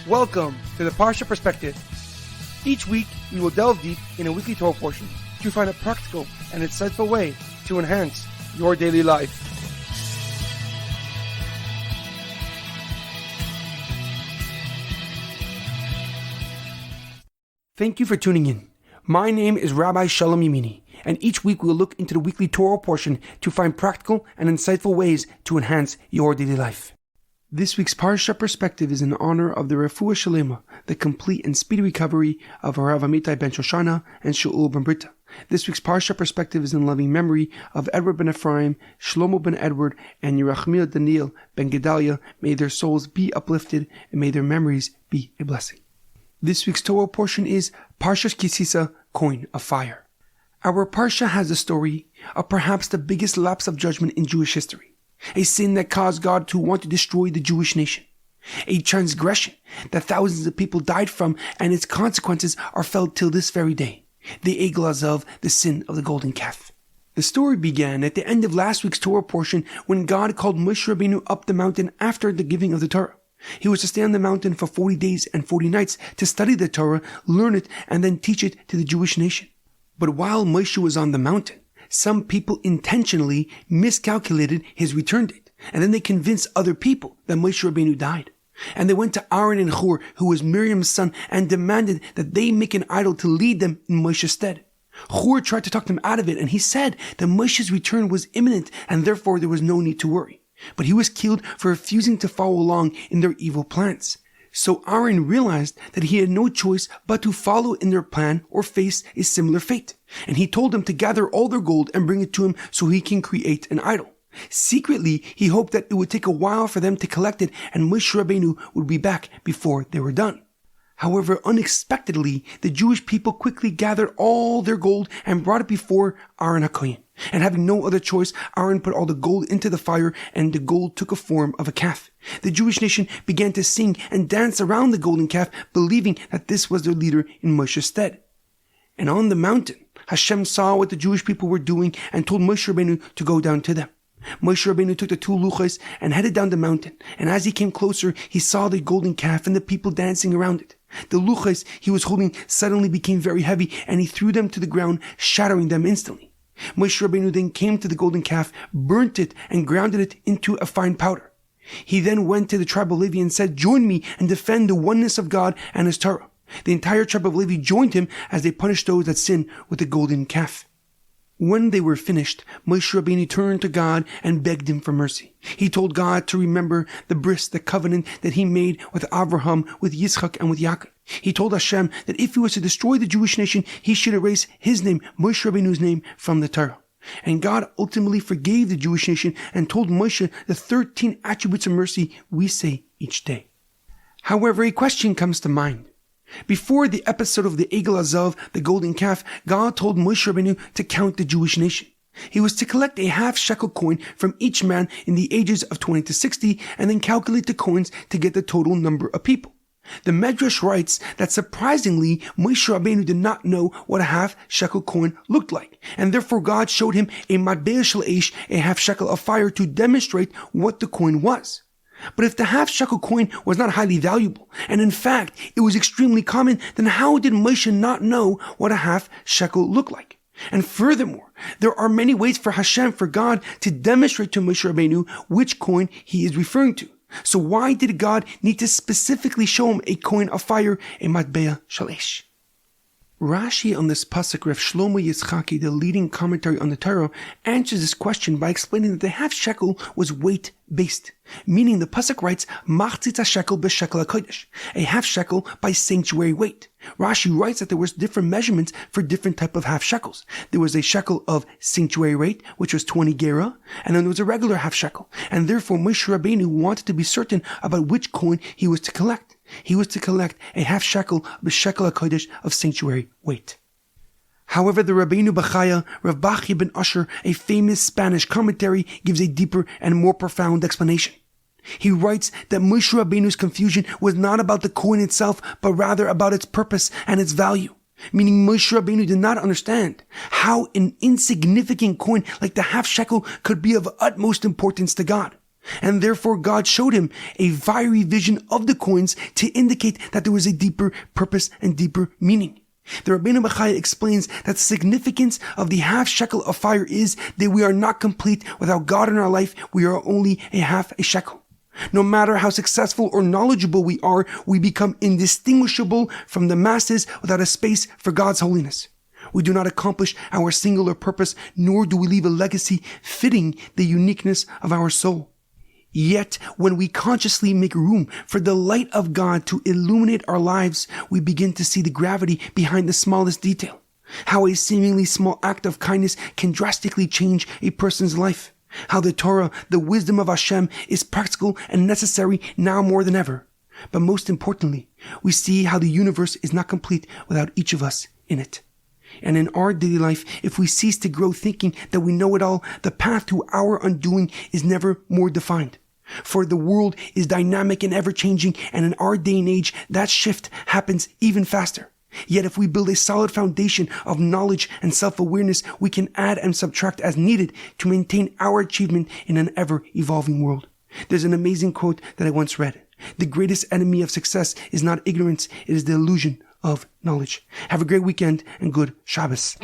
Welcome to the Parsha Perspective. Each week, we will delve deep in a weekly Torah portion to find a practical and insightful way to enhance your daily life. Thank you for tuning in. My name is Rabbi Shalom Yamini, and each week we will look into the weekly Torah portion to find practical and insightful ways to enhance your daily life. This week's Parsha Perspective is in honor of the Refuah Shalema, the complete and speedy recovery of Harav Amitai ben Shoshana and Shaul ben Britta. This week's Parsha Perspective is in loving memory of Edward ben Ephraim, Shlomo ben Edward, and Yerachmiel Daniel ben Gedalia. May their souls be uplifted and may their memories be a blessing. This week's Torah portion is Parshas Ki Tisa, Coin of Fire. Our Parsha has the story of perhaps the biggest lapse of judgment in Jewish history. A sin that caused God to want to destroy the Jewish nation. A transgression that thousands of people died from, and its consequences are felt till this very day. The Egel Azav, the sin of the golden calf. The story began at the end of last week's Torah portion when God called Moshe Rabbeinu up the mountain after the giving of the Torah. He was to stay on the mountain for 40 days and 40 nights to study the Torah, learn it, and then teach it to the Jewish nation. But while Moshe was on the mountain, some people intentionally miscalculated his return date, and then they convinced other people that Moshe Rabbeinu died. And they went to Aaron and Hur, who was Miriam's son, and demanded that they make an idol to lead them in Moshe's stead. Hur tried to talk them out of it, and he said that Moshe's return was imminent, and therefore there was no need to worry. But he was killed for refusing to follow along in their evil plans. So Aaron realized that he had no choice but to follow in their plan or face a similar fate. And he told them to gather all their gold and bring it to him so he can create an idol. Secretly, he hoped that it would take a while for them to collect it and Moshe Rabbeinu would be back before they were done. However, unexpectedly, the Jewish people quickly gathered all their gold and brought it before Aaron HaKohen. And having no other choice, Aaron put all the gold into the fire, and the gold took a form of a calf. The Jewish nation began to sing and dance around the golden calf, believing that this was their leader in Moshe's stead. And on the mountain, Hashem saw what the Jewish people were doing and told Moshe Rabbeinu to go down to them. Moshe Rabbeinu took the two luchos and headed down the mountain, and as he came closer, he saw the golden calf and the people dancing around it. The luchos he was holding suddenly became very heavy, and he threw them to the ground, shattering them instantly. Moshe Rabbeinu then came to the golden calf, burnt it, and grounded it into a fine powder. He then went to the tribe of Levi and said, "Join me and defend the oneness of God and His Torah." The entire tribe of Levi joined him as they punished those that sinned with the golden calf. When they were finished, Moshe Rabbeinu turned to God and begged him for mercy. He told God to remember the bris, the covenant that he made with Abraham, with Yitzchak, and with Yaakov. He told Hashem that if he was to destroy the Jewish nation, he should erase his name, Moshe Rabbeinu's name, from the Torah. And God ultimately forgave the Jewish nation and told Moshe the 13 attributes of mercy we say each day. However, a question comes to mind. Before the episode of the Egel Azav, the golden calf, God told Moshe Rabbeinu to count the Jewish nation. He was to collect a half shekel coin from each man in the ages of 20 to 60 and then calculate the coins to get the total number of people. The Medrash writes that surprisingly, Moshe Rabbeinu did not know what a half shekel coin looked like, and therefore God showed him a matbea shel eish, a half shekel of fire, to demonstrate what the coin was. But if the half shekel coin was not highly valuable, and in fact it was extremely common, then how did Moshe not know what a half shekel looked like? And furthermore, there are many ways for Hashem, for God, to demonstrate to Moshe Rabbeinu which coin he is referring to. So why did God need to specifically show him a coin of fire, a matbea shel eish? Rashi on this pasuk, Rav Shlomo Yitzchaki, the leading commentary on the Torah, answers this question by explaining that the half shekel was weight-based, meaning the pasuk writes, "Machzitz shekel b'shekel hakodesh," a half shekel by sanctuary weight. Rashi writes that there was different measurements for different type of half shekels. There was a shekel of sanctuary weight, which was 20 gera, and then there was a regular half shekel. And therefore Moshe Rabbeinu wanted to be certain about which coin he was to collect. He was to collect a half shekel b'shekel hakodesh of sanctuary weight. However, the Rabbeinu Bachaya, Rav Bachya ben Asher, a famous Spanish commentary, gives a deeper and more profound explanation. He writes that Moshe Rabbeinu's confusion was not about the coin itself, but rather about its purpose and its value. Meaning Moshe Rabbeinu did not understand how an insignificant coin like the half shekel could be of utmost importance to God. And therefore God showed him a fiery vision of the coins to indicate that there was a deeper purpose and deeper meaning. The Rabbeinu Bachaya explains that the significance of the half shekel of fire is that we are not complete without God in our life. We are only a half a shekel. No matter how successful or knowledgeable we are, we become indistinguishable from the masses without a space for God's holiness. We do not accomplish our singular purpose, nor do we leave a legacy fitting the uniqueness of our soul. Yet, when we consciously make room for the light of God to illuminate our lives, we begin to see the gravity behind the smallest detail. How a seemingly small act of kindness can drastically change a person's life. How the Torah, the wisdom of Hashem, is practical and necessary now more than ever. But most importantly, we see how the universe is not complete without each of us in it. And in our daily life, if we cease to grow thinking that we know it all, the path to our undoing is never more defined. For the world is dynamic and ever-changing, and in our day and age, that shift happens even faster. Yet if we build a solid foundation of knowledge and self-awareness, we can add and subtract as needed to maintain our achievement in an ever-evolving world. There's an amazing quote that I once read. The greatest enemy of success is not ignorance, it is the illusion of knowledge. Have a great weekend and good Shabbos.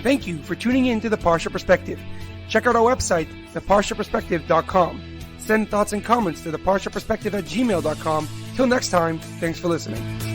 Thank you for tuning in to The Parsha Perspective. Check out our website, theparshaperspective.com. Send thoughts and comments to theparshaperspective@gmail.com. Till next time, thanks for listening.